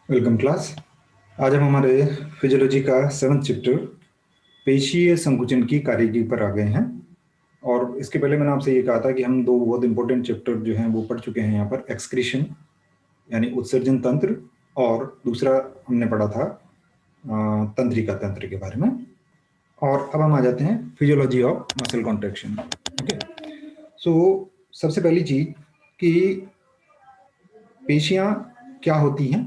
Welcome class. आज हम हमारे फिजियोलॉजी का 7th चैप्टर पेशीय संकुचन की कार्यविधि पर आ गए हैं। और इसके पहले मैंने आपसे ये कहा था कि हम दो बहुत इंपॉर्टेंट चैप्टर जो हैं वो पढ़ चुके हैं यहाँ पर, एक्सक्रीशन यानी उत्सर्जन तंत्र, और दूसरा हमने पढ़ा था तंत्रिका तंत्र के बारे में। और अब हम आ जाते हैं physiology of muscle contraction. Okay, so सबसे पहली चीज कि पेशियां क्या होती हैं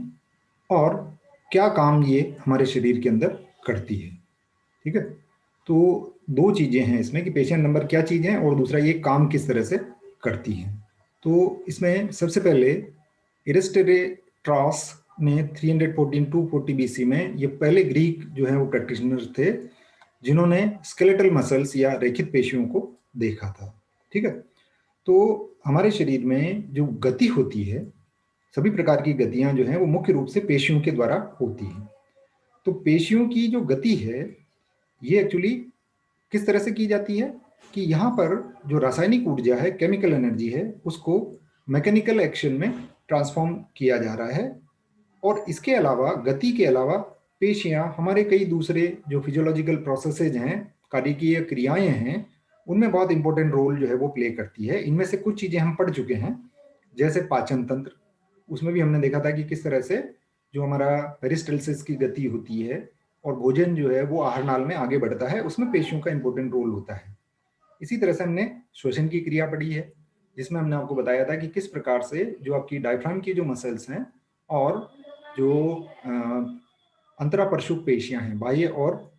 और क्या काम ये हमारे शरीर के अंदर करती है। ठीक है, तो दो चीजें हैं इसमें कि पेशेंट नंबर क्या चीज है और दूसरा ये काम किस तरह से करती है। तो इसमें सबसे पहले इरेस्टेरेट्रास ने 314 टू 40 बीसी में ये पहले ग्रीक जो है वो प्रैक्टिशनर थे जिन्होंने स्केलेटल मसल्स या रेखित पेशियों को देखा था। ठीक है, तो हमारे शरीर में जो गति होती है, सभी प्रकार की गतियां जो हैं वो मुख्य रूप से पेशियों के द्वारा होती हैं। तो पेशियों की जो गति है ये एक्चुअली किस तरह से की जाती है कि यहाँ पर जो रासायनिक ऊर्जा है, केमिकल एनर्जी है, उसको मैकेनिकल एक्शन में ट्रांसफॉर्म किया जा रहा है। और इसके अलावा, गति के अलावा, पेशियां हमारे कई दूसरे जो फिजियोलॉजिकल प्रोसेसेज हैं, कार्यकीय क्रियाएं हैं, उनमें बहुत इंपॉर्टेंट रोल जो है वो प्ले करती है। इनमें से कुछ चीजें हम पढ़ चुके हैं, जैसे पाचन तंत्र। उसमें भी हमने देखा था कि किस तरह से जो हमारा पेरिस्टल्सिस की गति होती है और भोजन जो है वो आहार नाल में आगे बढ़ता है, उसमें पेशियों का इंपॉर्टेंट रोल होता है। इसी तरह से हमने श्वसन की क्रिया पढ़ी है, जिसमें हमने आपको बताया था कि किस प्रकार से जो आपकी डायफ्राम की जो मसल्स हैं और जो अंतरापरशुक पेशियां हैं, बाह्य और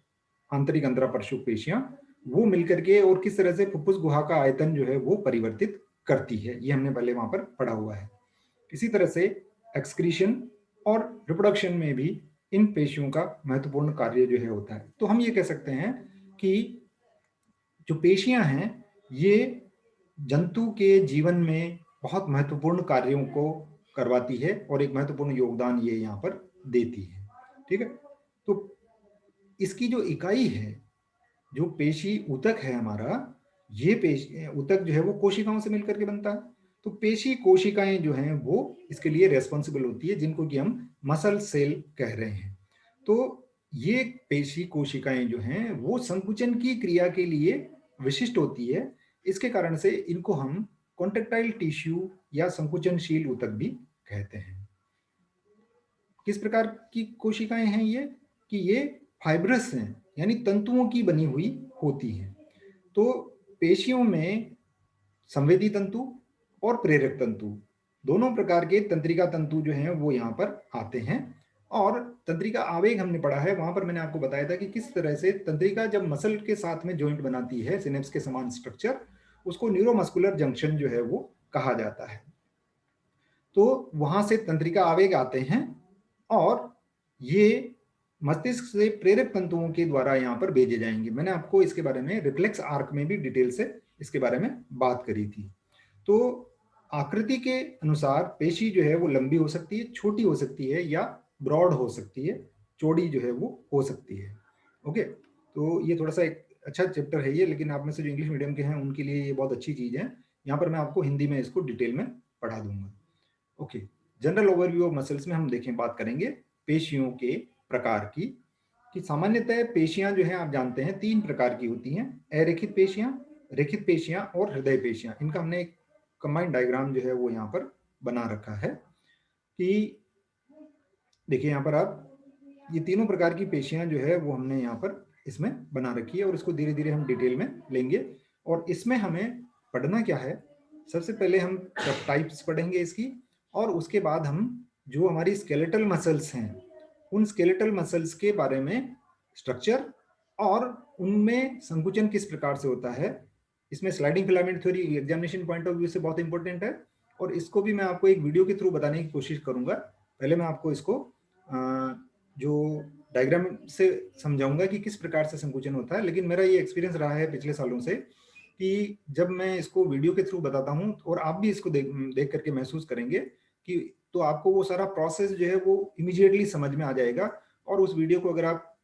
आंतरिक अंतरापरशुक पेशियां, वो मिलकर के और किस तरह से फुफ्फुस गुहा का आयतन जो है वो परिवर्तित करती है, ये हमने पहले वहां पर पढ़ा हुआ है। इसी तरह से एक्सक्रीशन और रिप्रोडक्शन में भी इन पेशियों का महत्वपूर्ण कार्य जो है होता है। तो हम ये कह सकते हैं कि जो पेशियां हैं ये जंतु के जीवन में बहुत महत्वपूर्ण कार्यों को करवाती है और एक महत्वपूर्ण योगदान ये यहाँ पर देती है। ठीक है, तो इसकी जो इकाई है, जो पेशी ऊतक है हमारा, ये पेशी ऊतक जो है वो कोशिकाओं से मिलकर के बनता है। तो पेशी कोशिकाएं जो हैं वो इसके लिए रेस्पॉन्सिबल होती है, जिनको कि हम मसल सेल कह रहे हैं। तो ये पेशी कोशिकाएं जो हैं वो संकुचन की क्रिया के लिए विशिष्ट होती है। इसके कारण से इनको हम कॉन्ट्रेक्टाइल टिश्यू या संकुचनशील ऊतक भी कहते हैं। किस प्रकार की कोशिकाएं हैं ये कि ये फाइब्रस हैं, यानी तंतुओं की बनी हुई होती हैं। तो पेशियों में संवेदी तंतु और प्रेरक तंतु, दोनों प्रकार के तंत्रिका तंतु जो हैं वो यहाँ पर आते हैं। और तंत्रिका आवेग हमने पढ़ा है, वहां पर मैंने आपको बताया था कि किस तरह से तंत्रिका जब मसल के साथ में जॉइंट बनाती है, सिनेप्स के समान स्ट्रक्चर, उसको न्यूरोमस्कुलर जंक्शन जो है वो कहा जाता है। तो वहां से तंत्रिका आवेग आते हैं और ये मस्तिष्क से प्रेरक तंतुओं के द्वारा यहाँ पर भेजे जाएंगे। मैंने आपको इसके बारे में रिफ्लेक्स आर्क में भी डिटेल से इसके बारे में बात करी थी। तो आकृति के अनुसार पेशी जो है वो लंबी हो सकती है, छोटी हो सकती है, या ब्रॉड हो सकती है, चौड़ी जो है वो हो सकती है। ओके, तो ये थोड़ा सा एक अच्छा चैप्टर है ये, लेकिन आप में से जो इंग्लिश मीडियम के हैं उनके लिए ये बहुत अच्छी चीज है। यहाँ पर मैं आपको हिंदी में इसको डिटेल में पढ़ा दूंगा। Okay, general overview of muscles में हम देखें, बात करेंगे पेशियों के प्रकार की। कि सामान्यतः पेशियां जो हैं आप जानते हैं तीन प्रकार की होती हैं, अरेखित पेशियां, रेखित पेशियां और हृदय पेशियां। इनका हमने एक कंबाइंड डायग्राम जो है वो यहाँ पर बना रखा है कि देखिए यहाँ पर आप, ये तीनों प्रकार की पेशियां जो है वो हमने यहाँ पर इसमें बना रखी है और इसको धीरे धीरे हम डिटेल में लेंगे। और इसमें हमें पढ़ना क्या है, सबसे पहले हम सब टाइप्स पढ़ेंगे इसकी, और उसके बाद हम जो हमारी स्केलेटल मसल्स हैं उन स्केलेटल मसल्स के बारे में स्ट्रक्चर और उनमें संकुचन किस प्रकार से होता है। इसमें sliding filament theory examination point of view से बहुत इंपॉर्टेंट है, और इसको भी मैं आपको एक वीडियो के थ्रू बताने की कोशिश करूंगा। पहले मैं आपको इसको जो डायग्राम से समझाऊंगा कि किस प्रकार से संकुचन होता है। लेकिन मेरा ये एक्सपीरियंस रहा है पिछले सालों से कि जब मैं इसको वीडियो के थ्रू बताता हूँ और आप भी इसको देख करके महसूस करेंगे कि तो आपको वो सारा प्रोसेस जो है वो इमीडिएटली समझ में आ जाएगा। और उस वीडियो को अगर आप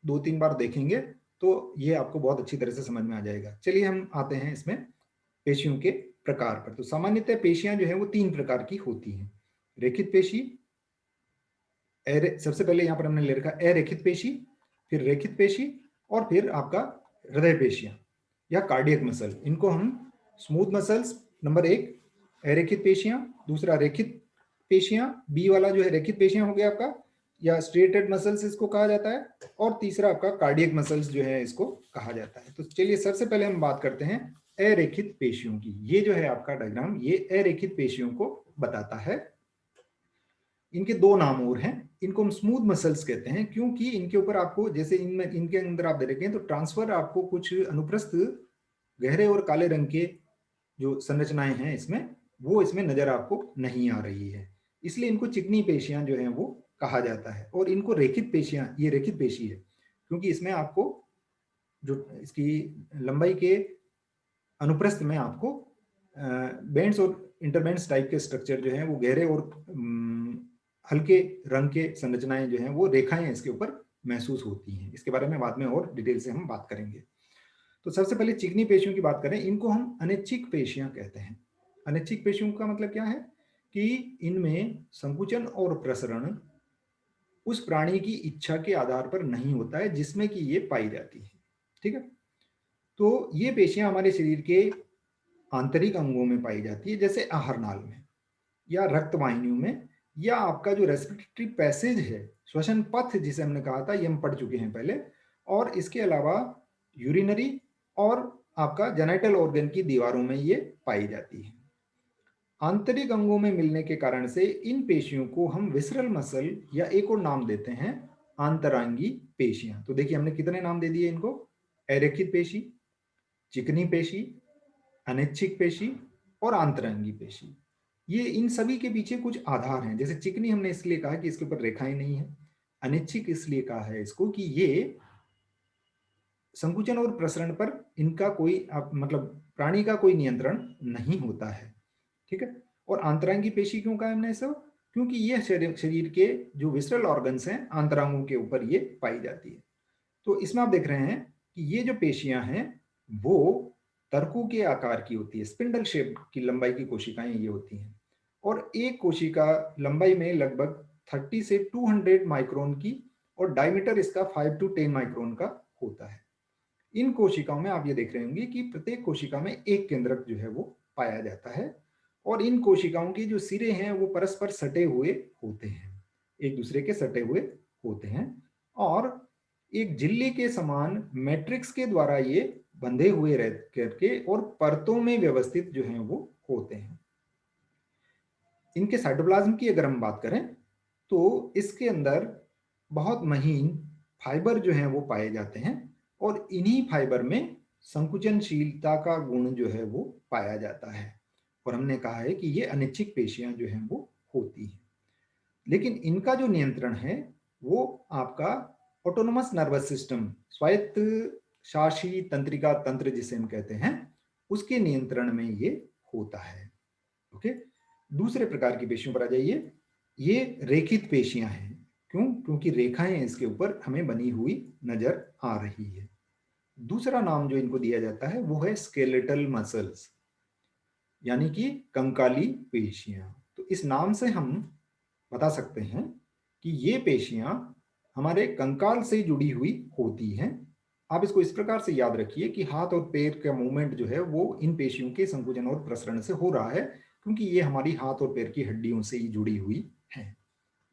2-3 बार देखेंगे तो ये आपको बहुत अच्छी तरह से समझ में आ जाएगा। चलिए हम आते हैं इसमें पेशियों के प्रकार पर। तो सामान्यतः पेशियां जो है वो तीन प्रकार की होती हैं, रेखित पेशी, सबसे पहले यहाँ पर हमने ले रखा अरेखित पेशी, फिर रेखित पेशी, और फिर आपका हृदय पेशियां या कार्डियक मसल। इनको हम स्मूथ मसल्स नंबर 1 अरेखित पेशियां, दूसरा रेखित पेशियां, बी वाला जो है रेखित पेशियां हो गया आपका, या स्ट्रेटेड मसल्स इसको कहा जाता है, और तीसरा आपका कार्डियक मसल्स जो है इसको कहा जाता है। तो चलिए सबसे पहले हम बात करते हैं अरेखित पेशियों की। ये जो है आपका डायग्राम, ये अरेखित पेशियों को बताता है। इनके दो नाम और हैं, इनको हम स्मूथ मसल्स कहते हैं, क्योंकि इनके ऊपर आपको जैसे इनमें इनके अंदर आप देखें तो ट्रांसफर आपको कुछ अनुप्रस्थ गहरे और काले रंग के जो संरचनाएं हैं इसमें, वो इसमें नजर आपको नहीं आ रही है, इसलिए इनको चिकनी पेशियां जो है वो कहा जाता है। और इनको रेखित पेशियां, ये रेखित पेशी है क्योंकि इसमें आपको जो इसकी लंबाई के अनुप्रस्थ में आपको बैंड्स और इंटरबैंड्स टाइप के स्ट्रक्चर जो हैं वो गहरे और हल्के रंग के संरचनाएं जो हैं वो रेखाएं इसके ऊपर महसूस होती हैं। इसके बारे में बाद में और डिटेल से हम बात करेंगे। तो सबसे पहले चिकनी पेशियों की बात करें, इनको हम अनैच्छिक पेशियां कहते हैं। अनैच्छिक पेशियों का मतलब क्या है कि इनमें संकुचन और प्रसरण उस प्राणी की इच्छा के आधार पर नहीं होता है जिसमें कि ये पाई जाती है। ठीक है, तो ये पेशियां हमारे शरीर के आंतरिक अंगों में पाई जाती है, जैसे आहार नाल में या रक्त वाहिनियों में, या आपका जो रेस्पिरेटरी पैसेज है, श्वसन पथ जिसे हमने कहा था, ये हम पढ़ चुके हैं पहले। और इसके अलावा यूरिनरी और आपका जेनिटल ऑर्गन की दीवारों में ये पाई जाती है। आंतरिक अंगों में मिलने के कारण से इन पेशियों को हम विसरल मसल या एक और नाम देते हैं आंतरांगी पेशियां। तो देखिए हमने कितने नाम दे दिए इनको, अरेखित पेशी, चिकनी पेशी, अनैच्छिक पेशी और आंतरांगी पेशी। ये इन सभी के पीछे कुछ आधार हैं। जैसे चिकनी हमने इसलिए कहा कि इसके ऊपर रेखाएं नहीं है, अनैच्छिक इसलिए कहा है इसको कि ये संकुचन और प्रसरण पर इनका कोई मतलब प्राणी का कोई नियंत्रण नहीं होता है। ठीक है, और आंतरांगी पेशी क्यों कहा हमने सब, क्योंकि ये शरीर के जो विसरल ऑर्गन्स हैं आंतरांगों के ऊपर ये पाई जाती है। तो इसमें आप देख रहे हैं कि ये जो पेशियां हैं वो तर्कु के आकार की होती है, स्पिंडल शेप की लंबाई की कोशिकाएं ये होती हैं, और एक कोशिका लंबाई में लगभग 30 से 200 माइक्रोन की, और डायमीटर इसका 5 to 10 माइक्रोन का होता है। इन कोशिकाओं में आप ये देख रहे होंगे कि प्रत्येक कोशिका में एक केंद्रक जो है वो पाया जाता है, और इन कोशिकाओं के जो सिरे हैं वो परस्पर सटे हुए होते हैं, एक दूसरे के सटे हुए होते हैं, और एक झिल्ली के समान मैट्रिक्स के द्वारा ये बंधे हुए रह करके और परतों में व्यवस्थित जो हैं वो होते हैं। इनके साइटोप्लाज्म की अगर हम बात करें तो इसके अंदर बहुत महीन फाइबर जो हैं वो पाए जाते हैं, और इन्हीं फाइबर में संकुचनशीलता का गुण जो है वो पाया जाता है, और हमने कहा है कि ये अनैच्छिक पेशियां जो हैं वो होती हैं। लेकिन इनका जो नियंत्रण है वो आपका ऑटोनोमस नर्वस सिस्टम, स्वायत्त शासी तंत्रिका तंत्र जिसे हम कहते हैं, उसके नियंत्रण में ये होता है। ओके, दूसरे प्रकार की पेशियों पर आ जाइए। ये रेखित पेशियां हैं, क्यों, क्योंकि रेखाएं इसके ऊपर हमें बनी हुई नजर आ रही है। दूसरा नाम जो इनको दिया जाता है वो है स्केलेटल मसल्स, यानी कि कंकाली पेशियां। तो इस नाम से हम बता सकते हैं कि ये पेशियां हमारे कंकाल से जुड़ी हुई होती हैं। आप इसको इस प्रकार से याद रखिए कि हाथ और पैर का मूवमेंट जो है वो इन पेशियों के संकुचन और प्रसरण से हो रहा है, क्योंकि ये हमारी हाथ और पैर की हड्डियों से ही जुड़ी हुई हैं।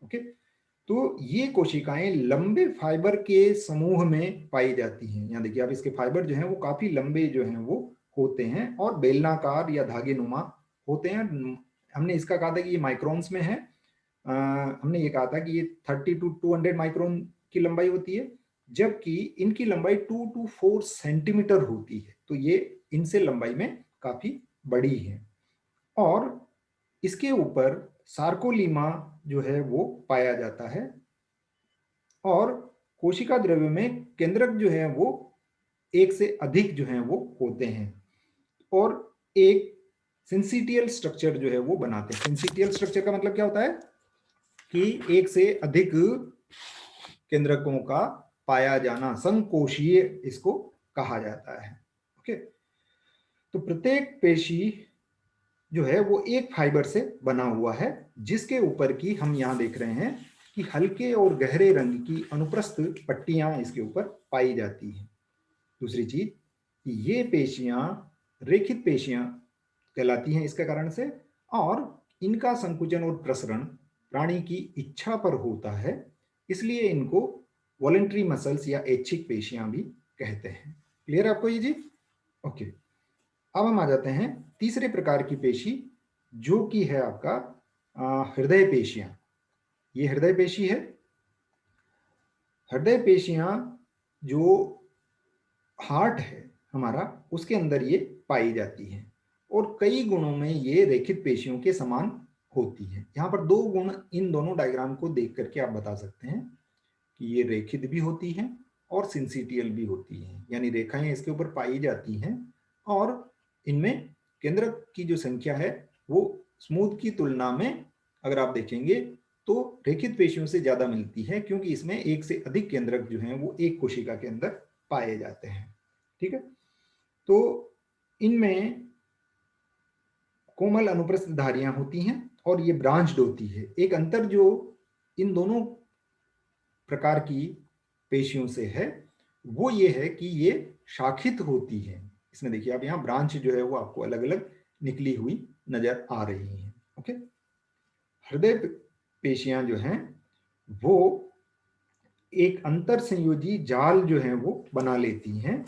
ओके, तो ये कोशिकाएं लंबे फाइबर के समूह में पाई जाती हैं। यहाँ देखिए आप, इसके फाइबर जो हैं वो काफी लंबे जो हैं वो होते हैं और बेलनाकार या धागे नुमा होते हैं। हमने इसका कहा था कि ये माइक्रोन्स में है, हमने ये कहा था कि ये 30 to 200 माइक्रोन की लंबाई होती है, जबकि इनकी लंबाई 2 to 4 सेंटीमीटर होती है। तो ये इनसे लंबाई में काफी बड़ी है, और इसके ऊपर सार्कोलीमा जो है वो पाया जाता है, और कोशिका द्रव्य में केंद्रक जो है वो एक से अधिक जो है वो होते हैं, और एक सिंसिटियल स्ट्रक्चर जो है वो बनाते हैं। सिंसिटियल स्ट्रक्चर का मतलब क्या होता है कि एक से अधिक केंद्रकों का पाया जाना, संकोशीय इसको कहा जाता है। ओके, तो प्रत्येक पेशी जो है वो एक फाइबर से बना हुआ है, जिसके ऊपर की हम यहां देख रहे हैं कि हल्के और गहरे रंग की अनुप्रस्थ पट्टियां इसके ऊपर पाई जाती हैं। दूसरी चीज, ये पेशियां रेखित पेशियां कहलाती हैं इसके कारण से, और इनका संकुचन और प्रसरण प्राणी की इच्छा पर होता है, इसलिए इनको वॉलेंट्री मसल्स या ऐच्छिक पेशियां भी कहते हैं। क्लियर आपको ये जी? ओके। अब हम आ जाते हैं तीसरे प्रकार की पेशी, जो कि है आपका हृदय पेशियां। ये हृदय पेशी है। हृदय पेशियां जो हार्ट है हमारा, उसके अंदर ये पाई जाती हैं और कई गुणों में ये रेखित पेशियों के समान होती है। यहाँ पर दो गुण इन दोनों डायग्राम को देख करके आप बता सकते हैं कि ये रेखित भी होती हैं और सिंसिटियल भी होती हैं, यानी रेखाएं इसके ऊपर पाई जाती हैं और इनमें केंद्रक की जो संख्या है वो स्मूथ की तुलना में अगर आप देखेंगे तो रेखित पेशियों से ज्यादा मिलती है, क्योंकि इसमें एक से अधिक केंद्रक जो हैं वो एक कोशिका के अंदर पाए जाते हैं। ठीक है, तो इनमें कोमल अनुप्रस्थ धारियां होती हैं और ये ब्रांच्ड होती है। एक अंतर जो इन दोनों प्रकार की पेशियों से है वो ये है कि ये शाखित होती है। इसमें देखिए आप यहाँ ब्रांच जो है वो आपको अलग अलग निकली हुई नजर आ रही है। ओके, हृदय पेशियां जो हैं वो एक अंतर संयोजी जाल जो है वो बना लेती हैं।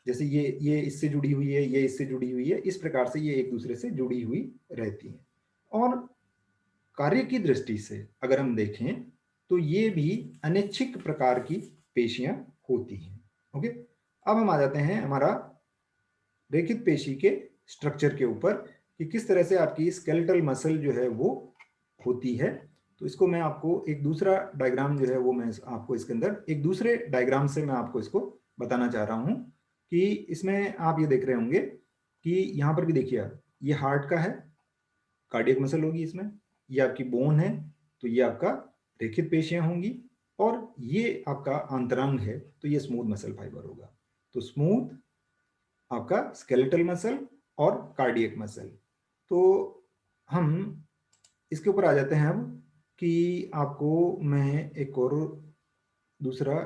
जैसे ये इससे जुड़ी हुई है, ये इससे जुड़ी हुई है, इस प्रकार से ये एक दूसरे से जुड़ी हुई रहती हैं। और कार्य की दृष्टि से अगर हम देखें तो ये भी अनैच्छिक प्रकार की पेशियां होती हैं। ओके, अब हम आ जाते हैं हमारा रेखित पेशी के स्ट्रक्चर के ऊपर कि किस तरह से आपकी स्केलेटल मसल जो है वो होती है। तो इसको मैं आपको एक दूसरा डायग्राम जो है वो मैं आपको इसके अंदर एक दूसरे डायग्राम से मैं आपको इसको बताना चाह रहा हूं कि इसमें आप ये देख रहे होंगे कि यहाँ पर भी देखिए आप, ये हार्ट का है, कार्डियक मसल होगी इसमें, ये आपकी बोन है तो ये आपका रेखित पेशियां होंगी, और ये आपका आंतरांग है तो ये स्मूथ मसल फाइबर होगा। तो स्मूथ आपका स्केलेटल मसल और कार्डियक मसल। तो हम इसके ऊपर आ जाते हैं अब कि आपको मैं एक और दूसरा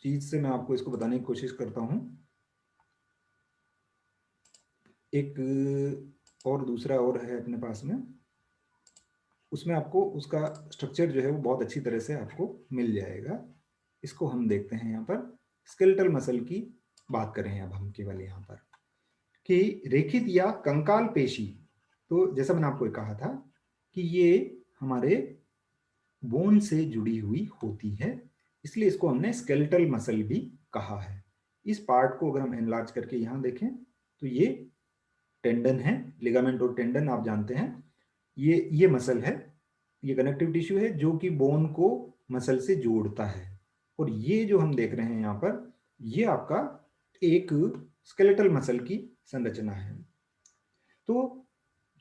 चीज से मैं आपको इसको बताने की कोशिश करता हूं। एक और दूसरा और है अपने पास में, उसमें आपको उसका स्ट्रक्चर जो है वो बहुत अच्छी तरह से आपको मिल जाएगा। इसको हम देखते हैं यहाँ पर स्केलेटल मसल की बात करें अब हम केवल यहाँ पर कि रेखित या कंकाल पेशी। तो जैसा मैंने आपको कहा था कि ये हमारे बोन से जुड़ी हुई होती है, इसलिए इसको हमने स्केलेटल मसल भी कहा है। इस पार्ट को अगर हम एनलार्ज करके यहाँ देखें तो ये टेंडन है, लिगामेंट और टेंडन आप जानते हैं। ये मसल है, ये कनेक्टिव टिश्यू है जो कि बोन को मसल से जोड़ता है। और ये जो हम देख रहे हैं यहाँ पर, ये आपका एक स्केलेटल मसल की संरचना है। तो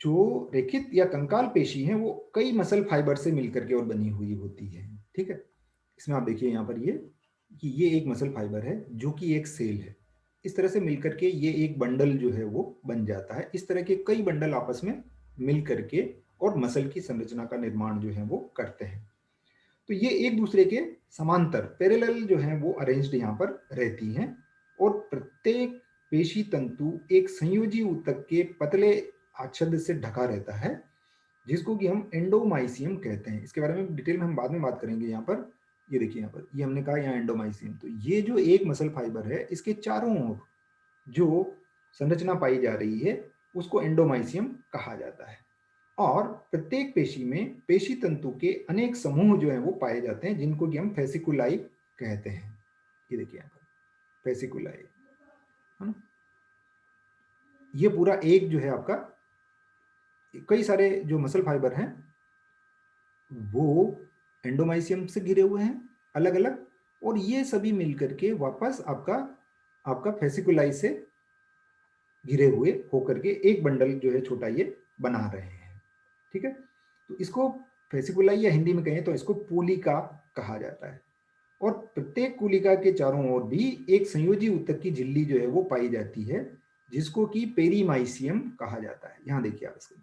जो रेखित या कंकाल पेशी है वो कई मसल फाइबर से मिलकर के और बनी हुई होती है। ठीक है, इसमें आप देखिए यहाँ पर ये कि ये एक मसल फाइबर है जो कि एक सेल है। इस तरह से मिलकर के ये एक बंडल जो है वो बन जाता है। इस तरह के कई बंडल आपस में मिल करके और मसल की संरचना का निर्माण जो है वो करते हैं। तो ये एक दूसरे के समांतर पैरेलल जो है वो अरेंज्ड यहाँ पर रहती हैं और प्रत्येक पेशी तंतु एक संयोजी ऊतक के पतले आच्छादित से ढका रहता है, जिसको कि हम एंडोमाइसियम कहते हैं। इसके बारे में डिटेल में हम बाद में बात करेंगे। यहाँ पर ये देखिए, यहाँ पर ये हमने कहा यहाँ एंडोमाइसियम। तो ये जो एक मसल फाइबर है इसके चारों ओर जो संरचना पाई जा रही है उसको एंडोमाइसियम कहा जाता है। और प्रत्येक पेशी में पेशी तंतु के अनेक समूह जो है वो पाए जाते हैं, जिनको कि हम फेसिकुलाई कहते हैं। ये देखिए यहाँ पर फेसिकुलाई है ना। ये पूरा एक जो है आपका कई सारे जो मसल फाइबर हैं वो एंडोमाइसियम से घिरे हुए हैं अलग अलग, और ये सभी मिलकर के वापस आपका आपका फेसिकुलाई से घिरे हुए होकर के एक बंडल जो है छोटा ये बना रहे हैं। ठीक है, तो इसको फेसिकुलाई या हिंदी में कहें तो इसको पुलिका कहा जाता है। और प्रत्येक कुलिका के चारों ओर भी एक संयोजी ऊतक की झिल्ली जो है वो पाई जाती है, जिसको कि पेरीमाइसियम कहा जाता है। यहां देखिए आप इसको,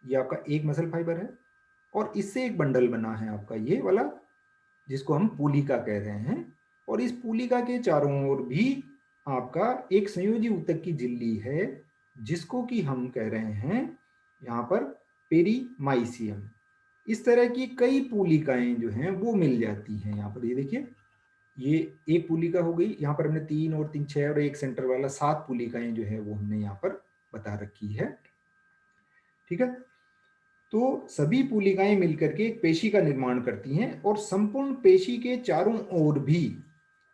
ये आपका एक मसल फाइबर है और इससे एक बंडल बना है आपका ये वाला, जिसको हम पूलिका कह रहे हैं। और इस पूलिका के चारों ओर भी आपका एक संयोजी ऊतक की झिल्ली है, जिसको कि हम कह रहे हैं यहाँ पर पेरीमाइसियम। इस तरह की कई पूलिकाएं जो हैं वो मिल जाती हैं यहाँ पर। ये देखिए, ये एक पूलिका हो गई, यहाँ पर हमने 3 और 3 6 और एक सेंटर वाला 7 पूलिकाएं जो है वो हमने यहाँ पर बता रखी है। ठीक है, तो सभी पूलिकाएं मिलकर के एक पेशी का निर्माण करती हैं और संपूर्ण पेशी के चारों ओर भी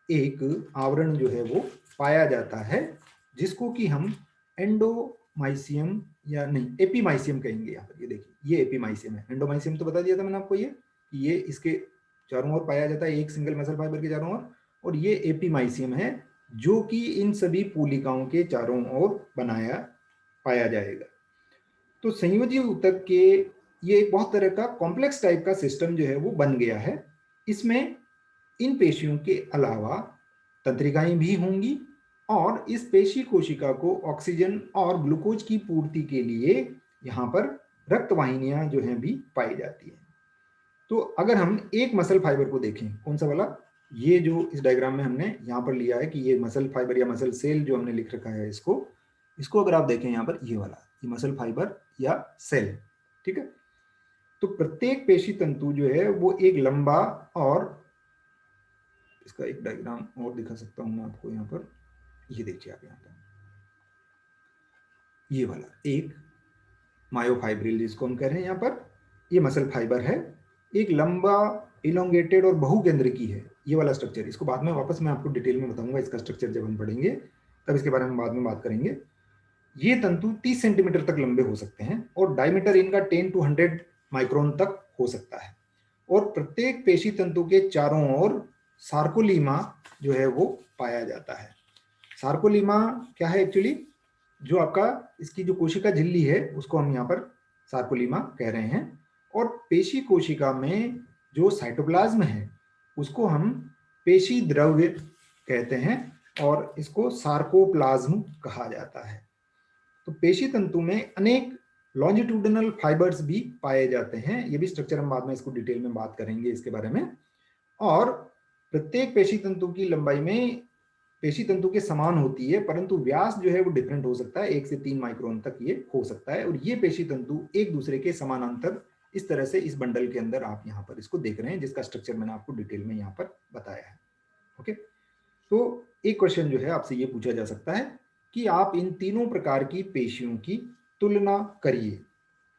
एक आवरण जो है वो पाया जाता है, जिसको कि हम एंडोमाइसियम या नहीं एपीमाइसियम कहेंगे। यहाँ पर ये देखिए, ये एपीमाइसियम है। एंडोमाइसियम तो बता दिया था मैंने आपको, ये इसके चारों ओर पाया जाता है, एक सिंगल मसल फाइबर के चारों ओर। और ये एपीमाइसियम है जो कि इन सभी पूलिकाओं के चारों ओर पाया जाएगा। तो संयोजी ऊतक के ये एक बहुत तरह का कॉम्प्लेक्स टाइप का सिस्टम जो है वो बन गया है। इसमें इन पेशियों के अलावा तंत्रिकाएं भी होंगी और इस पेशी कोशिका को ऑक्सीजन और ग्लूकोज की पूर्ति के लिए यहाँ पर रक्त वाहिनियां जो हैं भी पाई जाती हैं। तो अगर हम एक मसल फाइबर को देखें, कौन सा वाला, ये जो इस डायग्राम में हमने यहाँ पर लिया है कि ये मसल फाइबर या मसल सेल जो हमने लिख रखा है, इसको अगर आप देखें यहाँ पर, ये वाला, ये मसल फाइबर या सेल। ठीक है, तो प्रत्येक पेशी तंतु जो है वो एक लंबा, और इसका एक डायग्राम और दिखा सकता हूं मैं आपको यहाँ पर। ये देखिए आप यहाँ पर, ये वाला एक मायोफाइब्रिल जिसको हम कह रहे हैं यहाँ पर, ये मसल फाइबर है, एक लंबा इलोंगेटेड और बहुकेंद्रकी है ये वाला स्ट्रक्चर। इसको बाद में वापस मैं आपको डिटेल में बताऊंगा, इसका स्ट्रक्चर जब हम पढ़ेंगे तब इसके बारे में बाद में बात करेंगे। ये तंतु 30 सेंटीमीटर तक लंबे हो सकते हैं और डायमीटर इनका 10 to 100 माइक्रोन तक हो सकता है। और प्रत्येक पेशी तंतु के चारों ओर सार्कोलीमा जो है वो पाया जाता है। सार्कोलीमा क्या है एक्चुअली, जो आपका इसकी जो कोशिका झिल्ली है उसको हम यहाँ पर सार्कोलीमा कह रहे हैं। और पेशी कोशिका में जो साइटोप्लाज्म है उसको हम पेशी द्रव्य कहते हैं और इसको सार्कोप्लाज्म कहा जाता है। तो पेशी तंतु में अनेक लॉन्जिट्यूडिनल फाइबर्स भी पाए जाते हैं। ये भी स्ट्रक्चर हम बाद में इसको डिटेल में बात करेंगे इसके बारे में। और प्रत्येक पेशी तंतु की लंबाई में पेशी तंतु के समान होती है, परंतु व्यास जो है वो डिफरेंट हो सकता है, 1 से 3 माइक्रोन तक ये हो सकता है। और ये पेशी तंतु एक दूसरे के समानांतर इस तरह से इस बंडल के अंदर आप यहाँ पर इसको देख रहे हैं, जिसका स्ट्रक्चर मैंने आपको डिटेल में यहाँ पर बताया है। ओके, तो एक क्वेश्चन जो है आपसे ये पूछा जा सकता है कि आप इन तीनों प्रकार की पेशियों की तुलना करिए,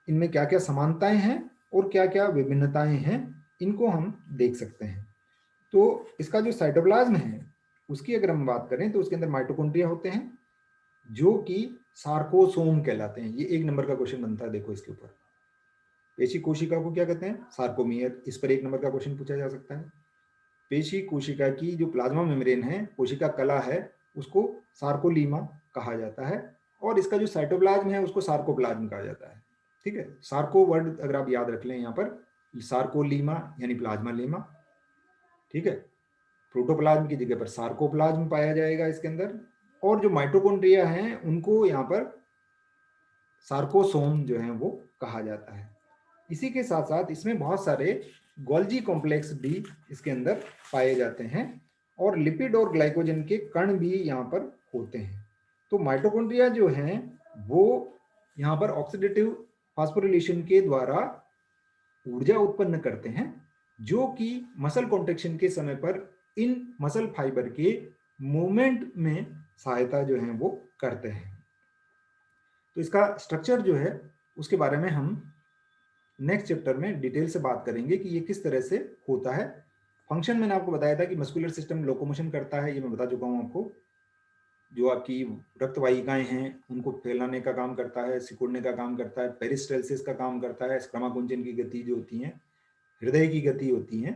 इनमें क्या क्या समानताएं हैं और क्या क्या विभिन्नताएं हैं, इनको हम देख सकते हैं। तो इसका जो साइटोप्लाज्म है उसकी अगर हम बात करें तो उसके अंदर माइटोकॉन्ड्रिया होते हैं जो कि सार्कोसोम कहलाते हैं। ये 1 नंबर का क्वेश्चन बनता है, देखो इसके ऊपर, पेशी कोशिका को क्या कहते हैं, सार्कोमियर। इस पर 1 नंबर का क्वेश्चन पूछा जा सकता है। पेशी कोशिका की जो प्लाज्मा मेम्ब्रेन है, कोशिका कला है, उसको सार्कोलीमा कहा जाता है। और इसका जो साइटोप्लाज्म है उसको सार्कोप्लाज्म कहा जाता है। ठीक है, सार्को वर्ड अगर आप याद रख लें यहाँ पर, सार्कोलीमा यानी प्लाज्मा लेमा। ठीक है, प्रोटोप्लाज्म की जगह पर सार्कोप्लाज्म पाया जाएगा इसके अंदर। और जो माइटोकॉन्ड्रिया हैं उनको यहाँ पर सार्कोसोम जो है वो कहा जाता है। इसी के साथ साथ इसमें बहुत सारे गोल्जी कॉम्प्लेक्स भी इसके अंदर पाए जाते हैं और लिपिड और ग्लाइकोजन के कण भी यहाँ पर होते हैं। तो माइटोकॉन्ड्रिया जो हैं वो यहाँ पर ऑक्सीडेटिव फास्फोरिलेशन के द्वारा ऊर्जा उत्पन्न करते हैं, जो कि मसल कॉन्ट्रेक्शन के समय पर इन मसल फाइबर के मूवमेंट में सहायता जो है वो करते हैं। तो इसका स्ट्रक्चर जो है उसके बारे में हम नेक्स्ट चैप्टर में डिटेल से बात करेंगे कि ये किस तरह से होता है। फंक्शन मैंने आपको बताया था कि मस्कुलर सिस्टम लोकोमोशन करता है, ये मैं बता चुका हूँ आपको। जो आपकी रक्त वाहिकाएं हैं उनको फैलाने का काम करता है, सिकुड़ने का काम करता है, पेरिस्टल्सिस का काम करता है, स्ट्रमाकुंचन की गति जो होती है, हृदय की गति होती है,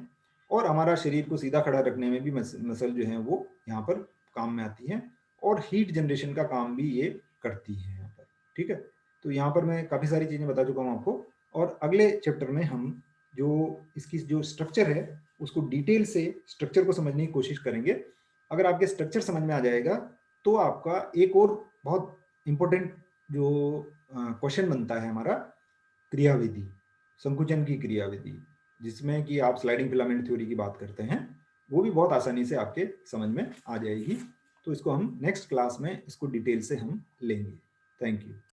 और हमारा शरीर को सीधा खड़ा रखने में भी मसल जो है वो यहाँ पर काम में आती है, और हीट जनरेशन का काम भी ये करती है यहाँ पर। ठीक है, तो यहाँ पर मैं काफ़ी सारी चीज़ें बता चुका हूँ आपको, और अगले चैप्टर में हम जो इसकी जो स्ट्रक्चर है उसको डिटेल से स्ट्रक्चर को समझने की कोशिश करेंगे। अगर आपके स्ट्रक्चर समझ में आ जाएगा तो आपका एक और बहुत इंपॉर्टेंट जो क्वेश्चन बनता है हमारा, क्रियाविधि। संकुचन की क्रियाविधि, जिसमें कि आप स्लाइडिंग फिलामेंट थ्योरी की बात करते हैं, वो भी बहुत आसानी से आपके समझ में आ जाएगी। तो इसको हम नेक्स्ट क्लास में इसको डिटेल से हम लेंगे। Thank you.